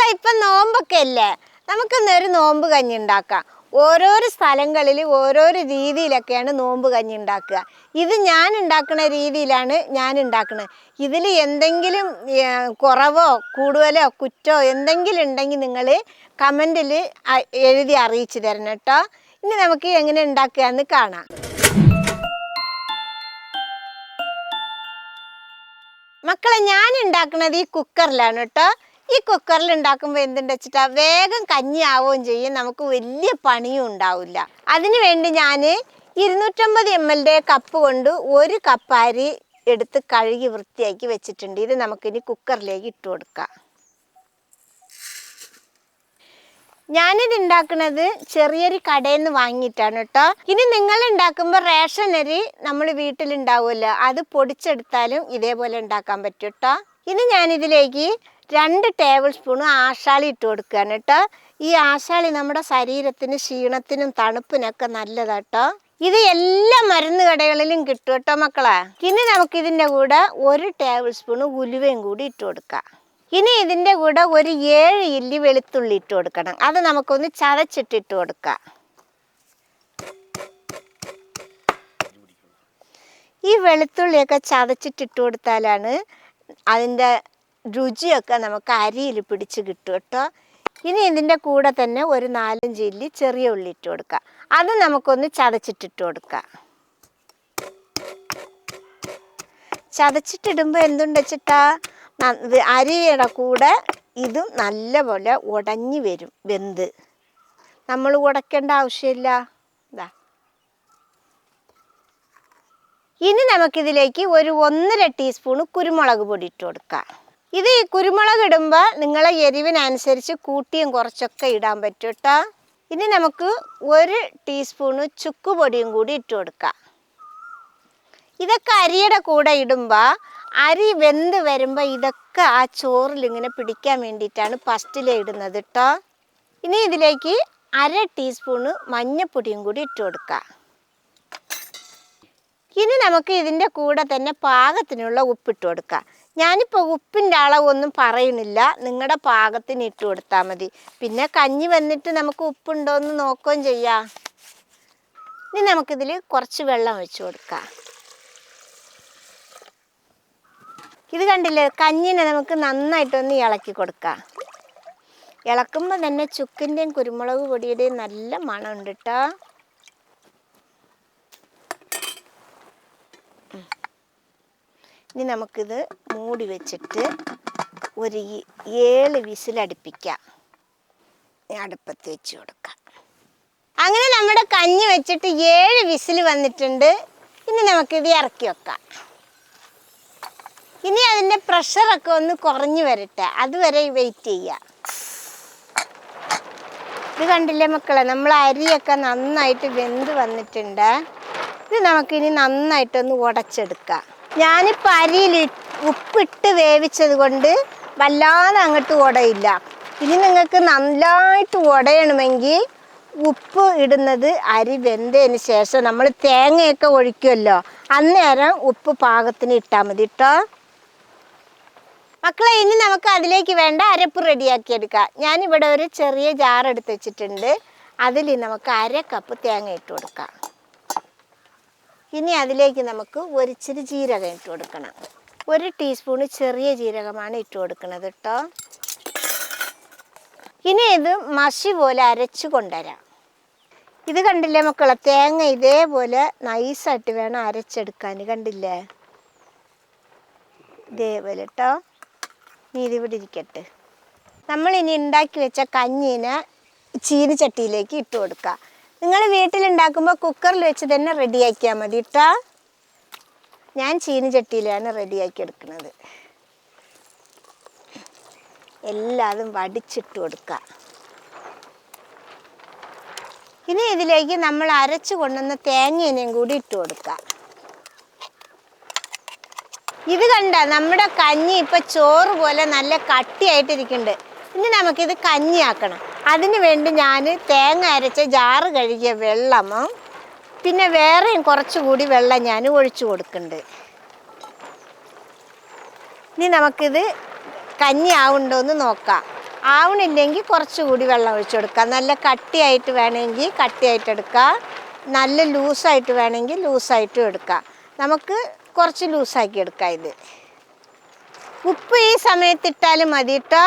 മക്കളെ ഇപ്പം നോമ്പൊക്കെ അല്ലേ, നമുക്കിന്നൊരു നോമ്പ് കഞ്ഞി ഉണ്ടാക്കാം. ഓരോരോ സ്ഥലങ്ങളിൽ ഓരോരോ രീതിയിലൊക്കെയാണ് നോമ്പ് കഞ്ഞി ഉണ്ടാക്കുക. ഇത് ഞാൻ ഉണ്ടാക്കുന്ന രീതിയിലാണ് ഞാൻ ഉണ്ടാക്കുന്നത്. ഇതിൽ എന്തെങ്കിലും കുറവോ കൂടുതലോ കുറ്റോ എന്തെങ്കിലും ഉണ്ടെങ്കിൽ നിങ്ങൾ കമൻറ്റിൽ എഴുതി അറിയിച്ചു തരണം കേട്ടോ. ഇനി നമുക്ക് എങ്ങനെ ഉണ്ടാക്കുക എന്ന് കാണാം. മക്കളെ, ഞാൻ ഉണ്ടാക്കുന്നത് ഈ കുക്കറിലാണ് കേട്ടോ. ഈ കുക്കറിൽ ഉണ്ടാക്കുമ്പോൾ എന്തുണ്ട് വെച്ചിട്ടാ വേഗം കഞ്ഞി ആവുകയും ചെയ്യും, നമുക്ക് വലിയ പണിയും ഉണ്ടാവില്ല. അതിനു വേണ്ടി ഞാൻ 250 ml കപ്പ് കൊണ്ട് 1 കപ്പ് അരി എടുത്ത് കഴുകി വൃത്തിയാക്കി വെച്ചിട്ടുണ്ട്. ഇത് നമുക്കിനി കുക്കറിലേക്ക് ഇട്ട് കൊടുക്കാം. ഞാനിത് ഉണ്ടാക്കുന്നത് ചെറിയൊരു കടയിൽ നിന്ന് വാങ്ങിയിട്ടാണ് കേട്ടോ. ഇനി നിങ്ങൾ ഉണ്ടാക്കുമ്പോൾ റേഷൻ അരി നമ്മൾ വീട്ടിലുണ്ടാവുമല്ലോ, അത് പൊടിച്ചെടുത്താലും ഇതേപോലെ ഉണ്ടാക്കാൻ പറ്റും കേട്ടോ. ഇനി ഞാനിതിലേക്ക് 2 ടേബിൾ സ്പൂൺ ആശാളി ഇട്ട് കൊടുക്കുകയാണ് കേട്ടോ. ഈ ആശാളി നമ്മുടെ ശരീരത്തിന് ക്ഷീണത്തിനും തണുപ്പിനൊക്കെ നല്ലതാട്ടോ. ഇത് എല്ലാ മരുന്ന് കടകളിലും കിട്ടും കേട്ടോ മക്കളെ. ഇനി നമുക്കിതിൻ്റെ കൂടെ 1 ടേബിൾ സ്പൂൺ ഉലുവയും കൂടി ഇട്ട് കൊടുക്കാം. ഇനി ഇതിൻ്റെ കൂടെ ഒരു 7 ഇല്ലി വെളുത്തുള്ളി ഇട്ട് കൊടുക്കണം. അത് നമുക്കൊന്ന് ചതച്ചിട്ടിട്ട് കൊടുക്കാം. ഈ വെളുത്തുള്ളിയൊക്കെ ചതച്ചിട്ടിട്ട് കൊടുത്താലാണ് അതിൻ്റെ രുചിയൊക്കെ നമുക്ക് അരിയിൽ പിടിച്ച് കിട്ടും കേട്ടോ. ഇനി ഇതിൻ്റെ കൂടെ തന്നെ ഒരു 4-5 ഇല്ലി ചെറിയ ഉള്ളി ഇട്ട് കൊടുക്കാം. അത് നമുക്കൊന്ന് ചതച്ചിട്ടിട്ട് കൊടുക്കാം. ചതച്ചിട്ടിടുമ്പോൾ എന്തുണ്ട് വെച്ചിട്ടാ അരിയുടെ കൂടെ ഇതും നല്ലപോലെ ഉടഞ്ഞു വരും, വെന്ത്. നമ്മൾ ഉടയ്ക്കേണ്ട ആവശ്യമില്ല. ഇതാ, ഇനി നമുക്കിതിലേക്ക് ഒരു 1.5 ടീസ്പൂൺ കുരുമുളക് പൊടി ഇട്ട് കൊടുക്കാം. ഇത് ഈ കുരുമുളക് ഇടുമ്പോൾ നിങ്ങളെ എരിവിനനുസരിച്ച് കൂട്ടിയും കുറച്ചൊക്കെ ഇടാൻ പറ്റും കേട്ടോ. ഇനി നമുക്ക് 1 ടീസ്പൂൺ ചുക്ക് പൊടിയും കൂടി ഇട്ട് കൊടുക്കാം. ഇതൊക്കെ അരിയുടെ കൂടെ ഇടുമ്പോൾ അരി വെന്ത് വരുമ്പോൾ ഇതൊക്കെ ആ ചോറിൽ ഇങ്ങനെ പിടിക്കാൻ വേണ്ടിയിട്ടാണ് ഫസ്റ്റിലെ ഇടുന്നത് കേട്ടോ. ഇനി ഇതിലേക്ക് 1/2 ടീസ്പൂൺ മഞ്ഞൾപ്പൊടിയും കൂടി ഇട്ട് കൊടുക്കാം. ഇനി നമുക്ക് ഇതിൻ്റെ കൂടെ തന്നെ പാകത്തിനുള്ള ഉപ്പിട്ട് കൊടുക്കാം. ഞാനിപ്പോൾ ഉപ്പിൻ്റെ അളവൊന്നും പറയുന്നില്ല, നിങ്ങളുടെ പാകത്തിന് ഇട്ട് കൊടുത്താൽ മതി. പിന്നെ കഞ്ഞി വന്നിട്ട് നമുക്ക് ഉപ്പുണ്ടോയെന്ന് നോക്കുകയും ചെയ്യാം. ഇനി നമുക്കിതിൽ കുറച്ച് വെള്ളം ഒഴിച്ച് കൊടുക്കാം. ഇത് കണ്ടില്ലേ, കഞ്ഞിനെ നമുക്ക് നന്നായിട്ടൊന്ന് ഇളക്കി കൊടുക്കാം. ഇളക്കുമ്പോൾ തന്നെ ചുക്കിൻ്റെയും കുരുമുളക് പൊടിയുടെയും നല്ല മണമുണ്ട് കേട്ടോ. ഇനി നമുക്കിത് മൂടി വെച്ചിട്ട് ഒരു 7 വിസിലടുപ്പിക്കാം. അടുപ്പത്ത് വെച്ച് കൊടുക്കാം. അങ്ങനെ നമ്മുടെ കഞ്ഞി വെച്ചിട്ട് 7 വിസിൽ വന്നിട്ടുണ്ട്. ഇനി നമുക്കിത് ഇറക്കി വെക്കാം. ഇനി അതിൻ്റെ പ്രഷറൊക്കെ ഒന്ന് കുറഞ്ഞു വരട്ടെ, അതുവരെ വെയിറ്റ് ചെയ്യാം. ഇത് കണ്ടില്ലേ മക്കളെ, നമ്മൾ അരിയൊക്കെ നന്നായിട്ട് വെന്ത് വന്നിട്ടുണ്ട്. ഇത് നമുക്കിനി നന്നായിട്ടൊന്ന് ഉടച്ചെടുക്കാം. ഞാനിപ്പോൾ അരിയിൽ ഉപ്പിട്ട് വേവിച്ചത് കൊണ്ട് വല്ലാതെ അങ്ങോട്ട് ഉടയില്ല. ഇനി നിങ്ങൾക്ക് നന്നായിട്ട് ഉടയണമെങ്കിൽ ഉപ്പ് ഇടുന്നത് അരി വെന്തതിന് ശേഷം നമ്മൾ തേങ്ങയൊക്കെ ഒഴിക്കുമല്ലോ, അന്നേരം ഉപ്പ് പാകത്തിന് ഇട്ടാൽ മതി കേട്ടോ. മക്കളെ, ഇനി നമുക്ക് അതിലേക്ക് വേണ്ട അരപ്പ് റെഡിയാക്കി എടുക്കാം. ഞാനിവിടെ ഒരു ചെറിയ ജാർ എടുത്ത് വെച്ചിട്ടുണ്ട്. അതിൽ നമുക്ക് 1/2 കപ്പ് തേങ്ങ ഇട്ട് കൊടുക്കാം. ഇനി അതിലേക്ക് നമുക്ക് ഒരിച്ചിരി ജീരകം ഇട്ട് കൊടുക്കണം. 1 ടീസ്പൂൺ ചെറിയ ജീരകമാണ് ഇട്ട് കൊടുക്കുന്നത് കേട്ടോ. ഇനി ഇത് മഷി പോലെ അരച്ച് കൊണ്ടുവരാം. ഇത് കണ്ടില്ലേ മക്കളെ, തേങ്ങ ഇതേപോലെ നൈസായിട്ട് വേണം അരച്ചെടുക്കാൻ. കണ്ടില്ലേ, ഇതേപോലെ കേട്ടോ. നീ ഇതിവിടെ ഇരിക്കട്ടെ. നമ്മളിനി ഉണ്ടാക്കി വെച്ച കഞ്ഞീനെ ചീനിച്ചട്ടിയിലേക്ക് ഇട്ട് കൊടുക്കുക. നിങ്ങൾ വീട്ടിലുണ്ടാക്കുമ്പോൾ കുക്കറിൽ വെച്ച് തന്നെ റെഡിയാക്കിയാൽ മതി കേട്ടോ. ഞാൻ ചീനിച്ചട്ടിയിലാണ് റെഡിയാക്കി എടുക്കുന്നത്. എല്ലാതും വടിച്ചിട്ട് കൊടുക്കുക. ഇനി ഇതിലേക്ക് നമ്മൾ അരച്ചു കൊണ്ടുവന്ന തേങ്ങേനെയും കൂടി ഇട്ട് കൊടുക്കുക. ഇത് കണ്ട, നമ്മുടെ കഞ്ഞി ഇപ്പം ചോറ് പോലെ നല്ല കട്ടിയായിട്ടിരിക്കുന്നുണ്ട്. ഇനി നമുക്കിത് കഞ്ഞിയാക്കണം. അതിന് വേണ്ടി ഞാൻ തേങ്ങ അരച്ച ജാറ് കഴുകിയ വെള്ളവും പിന്നെ വേറെയും കുറച്ചുകൂടി വെള്ളം ഞാൻ ഒഴിച്ചു കൊടുക്കുന്നുണ്ട്. ഇനി നമുക്കിത് കഞ്ഞി ആവുന്നുണ്ടോ എന്ന് നോക്കാം. ആവണില്ലെങ്കിൽ കുറച്ചുകൂടി വെള്ളം ഒഴിച്ചു കൊടുക്കുക. നല്ല കട്ടിയായിട്ട് വേണമെങ്കിൽ കട്ടിയായിട്ട് എടുക്കുക, നല്ല ലൂസായിട്ട് വേണമെങ്കിൽ ലൂസായിട്ടും എടുക്കുക. നമുക്ക് കുറച്ച് ലൂസാക്കി എടുക്കാം. ഇത് ഉപ്പ് ഈ സമയത്തിട്ടാലും മതി കേട്ടോ.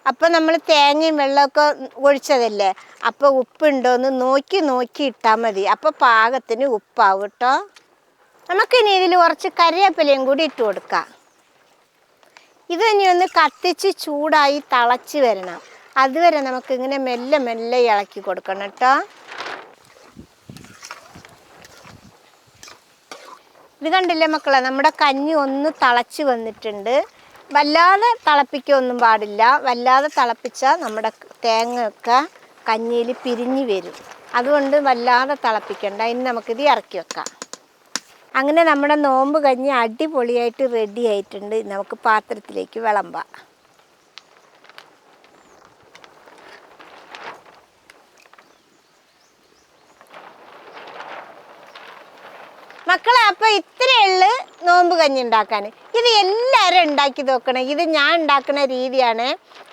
അപ്പോൾ നമ്മൾ തേങ്ങയും വെള്ളമൊക്കെ ഒഴിച്ചതല്ലേ, അപ്പോൾ ഉപ്പുണ്ടോയെന്ന് നോക്കി ഇട്ടാൽ മതി. അപ്പോൾ പാകത്തിന് ഉപ്പാവും കേട്ടോ. നമുക്കിനി ഇതിൽ കുറച്ച് കറിവേപ്പിലയും കൂടി ഇട്ട് കൊടുക്കാം. ഇത് ഇനി ഒന്ന് കത്തിച്ച് ചൂടായി തിളച്ച് വരണം. അതുവരെ നമുക്കിങ്ങനെ മെല്ലെ മെല്ലെ ഇളക്കി കൊടുക്കണം കേട്ടോ. ഇത് കണ്ടില്ലേ മക്കളെ, നമ്മുടെ കഞ്ഞി ഒന്ന് തിളച്ച് വന്നിട്ടുണ്ട്. വല്ലാതെ തിളപ്പിക്കൊന്നും പാടില്ല. വല്ലാതെ തിളപ്പിച്ചാൽ നമ്മുടെ തേങ്ങയൊക്കെ കഞ്ഞിയിൽ പിരിഞ്ഞ് വരും. അതുകൊണ്ട് വല്ലാതെ തിളപ്പിക്കണ്ട. ഇനി നമുക്കിത് ഇറക്കി വെക്കാം. അങ്ങനെ നമ്മുടെ നോമ്പ് കഞ്ഞി അടിപൊളിയായിട്ട് റെഡി ആയിട്ടുണ്ട്. നമുക്ക് പാത്രത്തിലേക്ക് വിളമ്പാം. മക്കളെ, അപ്പോൾ ഇത്രയേ ഉള്ളൂ നോമ്പ് കഞ്ഞി ഉണ്ടാക്കാൻ. ഇത് എല്ലാവരും ഉണ്ടാക്കി നോക്കണം. ഇത് ഞാൻ ഉണ്ടാക്കുന്ന രീതിയാണ്.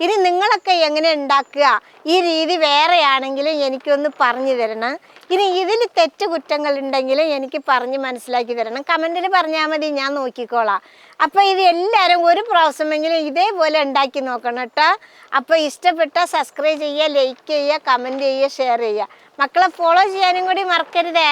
ഇനി നിങ്ങളൊക്കെ എങ്ങനെ ഉണ്ടാക്കുക, ഈ രീതി വേറെയാണെങ്കിലും എനിക്കൊന്ന് പറഞ്ഞു തരണം. ഇനി ഇതിൽ തെറ്റ് കുറ്റങ്ങൾ ഉണ്ടെങ്കിലും എനിക്ക് പറഞ്ഞ് മനസ്സിലാക്കി തരണം. കമൻറ്റിൽ പറഞ്ഞാൽ മതി, ഞാൻ നോക്കിക്കോളാം. അപ്പോൾ ഇത് എല്ലാവരും ഒരു പ്രാവശ്യമെങ്കിലും ഇതേപോലെ ഉണ്ടാക്കി നോക്കണം കേട്ടോ. അപ്പോൾ ഇഷ്ടപ്പെട്ടാൽ സബ്സ്ക്രൈബ് ചെയ്യുക, ലൈക്ക് ചെയ്യുക, കമൻറ്റ് ചെയ്യുക, ഷെയർ ചെയ്യുക. മക്കളെ ഫോളോ ചെയ്യാനും കൂടി മറക്കരുതേ.